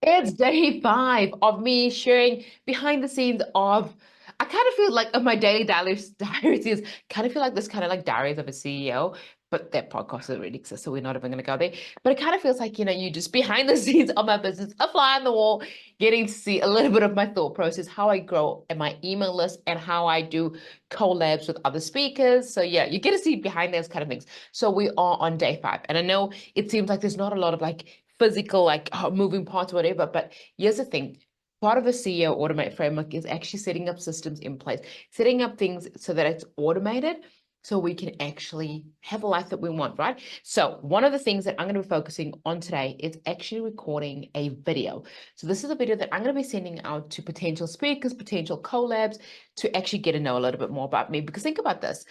It's day 5 of me sharing behind the scenes of. I kind of feel like of my daily diaries is kind of feel like this kind of like diaries of a CEO, but that podcast doesn't really exist, so we're not even going to go there. But it kind of feels like, you just behind the scenes of my business, a fly on the wall, getting to see a little bit of my thought process, how I grow in my email list, and how I do collabs with other speakers. So yeah, you get to see behind those kind of things. So we are on day 5, and I know it seems like there's not a lot of like physical, like moving parts or whatever. But here's the thing. Part of a CEO automate framework is actually setting up systems in place, setting up things so that it's automated so we can actually have a life that we want, right? So one of the things that I'm going to be focusing on today is actually recording a video. So this is a video that I'm going to be sending out to potential speakers, potential collabs to actually get to know a little bit more about me. Because think about this.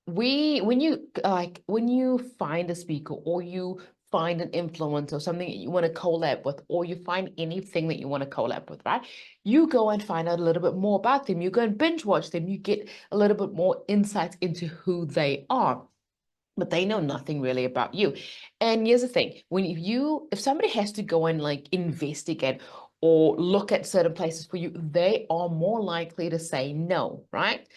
When you find a speaker or you find an influencer or something that you want to collab with, or you find anything that you want to collab with, right? You go and find out a little bit more about them. You go and binge watch them. You get a little bit more insights into who they are. But they know nothing really about you. And here's the thing, if somebody has to go and like investigate or look at certain places for you, they are more likely to say no, right?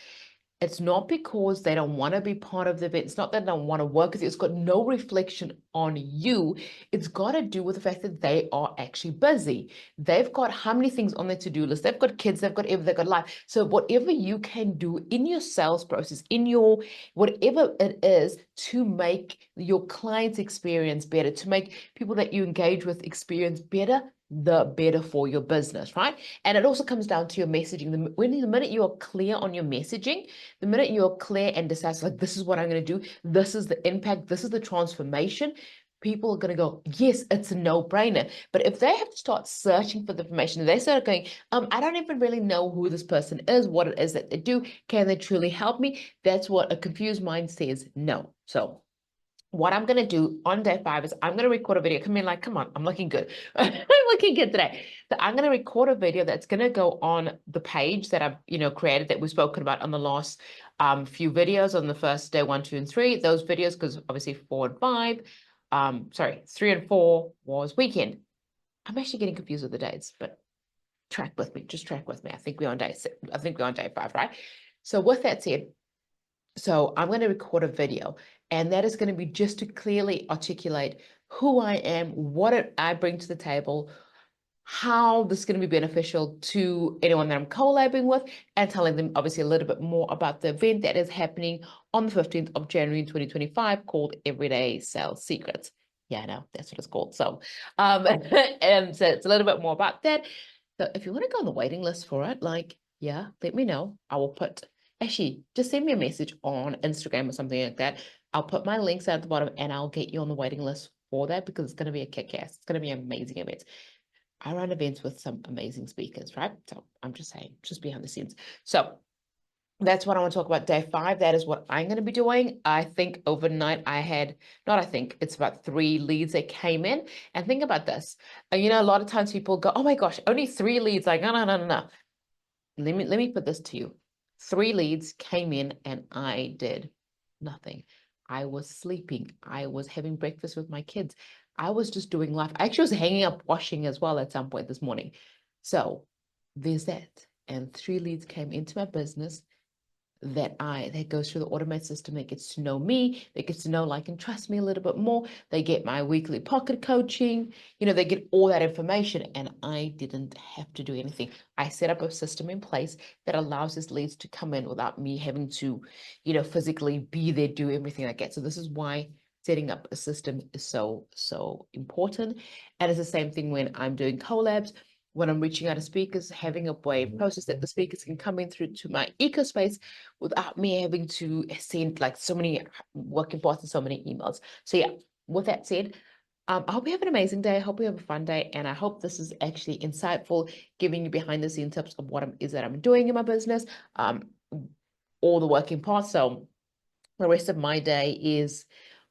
It's not because they don't want to be part of the event. It's not that they don't want to work with you. It's got no reflection on you. It's got to do with the fact that they are actually busy. They've got how many things on their to-do list? They've got kids, they've got everything, they've got life. So whatever you can do in your sales process, in your whatever it is to make your client's experience better, to make people that you engage with experience better, the better for your business, right? And it also comes down to your messaging. The minute you are clear on your messaging, the minute you're clear and decisive, like, this is what I'm going to do, this is the impact, this is the transformation, people are going to go, yes, it's a no-brainer. But if they have to start searching for the information, they start going, I don't even really know who this person is, what it is that they do, can they truly help me? That's what a confused mind says no. So what I'm going to do on day 5 is I'm going to record a video. Come in like, come on, I'm looking good. I'm looking good today. So I'm going to record a video that's going to go on the page that I've, created that we've spoken about on the last few videos on the first day, 1, 2, and 3. Those videos, because obviously 4 and 5, sorry, 3 and 4 was weekend. I'm actually getting confused with the dates, but track with me, just track with me. I think we're on day 5, right? So with that said, so I'm going to record a video, and that is going to be just to clearly articulate who I am, what I bring to the table, how this is going to be beneficial to anyone that I'm collabing with, and telling them obviously a little bit more about the event that is happening on the 15th of January 2025 called Everyday Sales Secrets. Yeah, I know, that's what it's called. So, and so it's a little bit more about that. So if you want to go on the waiting list for it, like, yeah, let me know. I will actually, just send me a message on Instagram or something like that. I'll put my links at the bottom and I'll get you on the waiting list for that, because it's going to be a kick-ass. It's going to be an amazing event. I run events with some amazing speakers, right? So I'm just saying, just behind the scenes. So that's what I want to talk about day 5. That is what I'm going to be doing. I think overnight not I think, it's about 3 leads that came in. And think about this. A lot of times people go, oh my gosh, only 3 leads. Like, no, no, no, no, no. Let me put this to you. 3 leads came in and I did nothing. I was sleeping. I was having breakfast with my kids. I was just doing life. I actually was hanging up washing as well at some point this morning. So there's that. And 3 leads came into my business that goes through the automated system, that gets to know me, that gets to know, like, and trust me a little bit more. They get my weekly pocket coaching, they get all that information, and I didn't have to do anything. I set up a system in place that allows these leads to come in without me having to, physically be there, do everything like that. So this is why setting up a system is so, so important. And it's the same thing when I'm doing collabs, when I'm reaching out to speakers, having a way process that the speakers can come in through to my ecospace without me having to send like so many working parts and so many emails. So yeah, with that said, I hope you have an amazing day. I hope you have a fun day. And I hope this is actually insightful, giving you behind the scenes tips of what I'm doing in my business, all the working parts. So the rest of my day is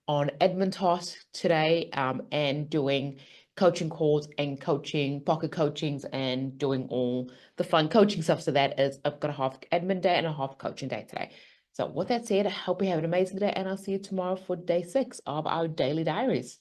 on admin tasks today, and doing coaching calls and coaching, pocket coachings, and doing all the fun coaching stuff. So that is, I've got a half admin day and a half coaching day today. So with that said, I hope you have an amazing day, and I'll see you tomorrow for day 6 of our daily diaries.